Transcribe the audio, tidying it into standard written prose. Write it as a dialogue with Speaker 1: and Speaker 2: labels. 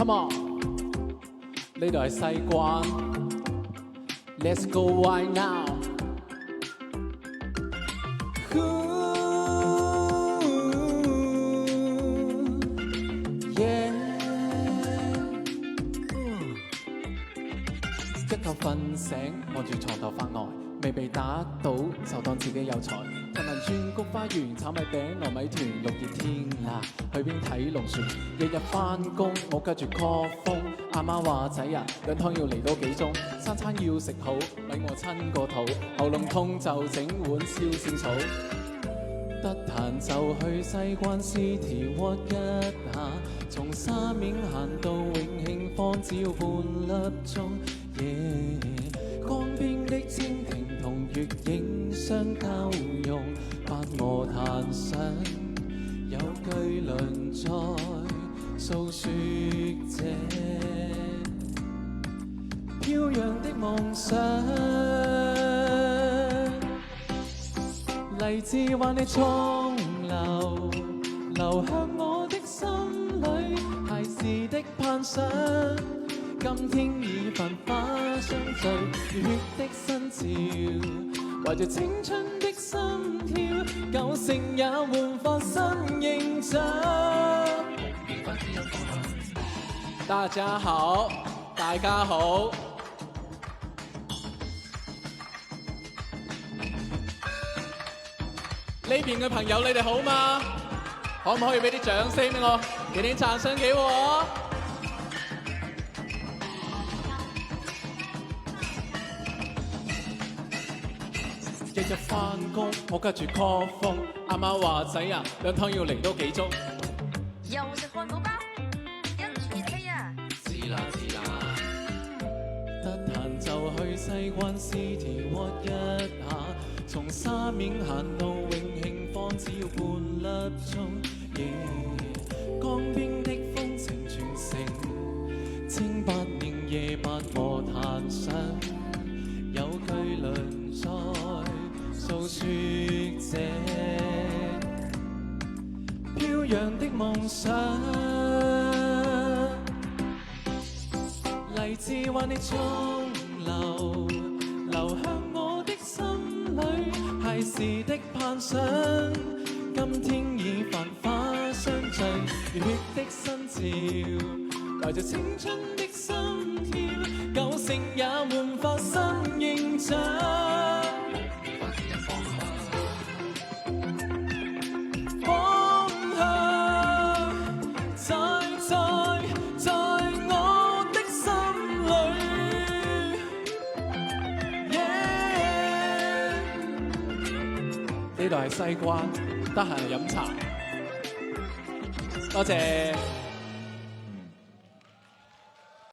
Speaker 1: Come on， 呢度係西關 ，Let's go right now。一覺瞓醒，望住床頭發呆，未被打倒就當自己有才。人民轉菊花園，炒米餅糯米團，六月天啦，去邊睇龍船？日日返工，我隔住 call 風。阿媽話仔啊，兩湯要嚟多幾盅，三餐要食好，咪我親個肚。喉嚨痛就整碗燒仙草，得閒就去西關 City Walk 一下，從沙面行到永慶坊只要半粒鐘。江邊的蜻蜓同月影相交融，白鵝壇上有巨輪在訴說這飄揚的夢想。勵志挽你沖流，流向我的心裏，孩時的盼想。今天已繁花相聚，熱血的新潮，懷着青春的心跳，舊城也煥發新形象。大家好，大家好。呢邊嘅朋友，你哋好嗎？可唔可以俾啲掌聲俾我？給點掌聲給我。日日返工，我隔住 call 風。阿媽話仔啊，兩湯要嚟多幾盅。
Speaker 2: 又食漢堡包，跟住熱氣啊！
Speaker 1: 知啦知啦。得閒就去西關 City Walk 一下，從沙面行到永慶坊只要半粒鐘。江邊的風情傳承，清白凝夜白鵝壇上有巨輪在訴說這飄揚的夢想。勵志挽你沖流，流向我的心裏，孩時的盼想。今天已繁花相聚，熱血的新潮，懷着青春的心跳，舊城也煥發新形象。方向在我的心裏。呢度係西關，得閒嚟飲茶。多謝。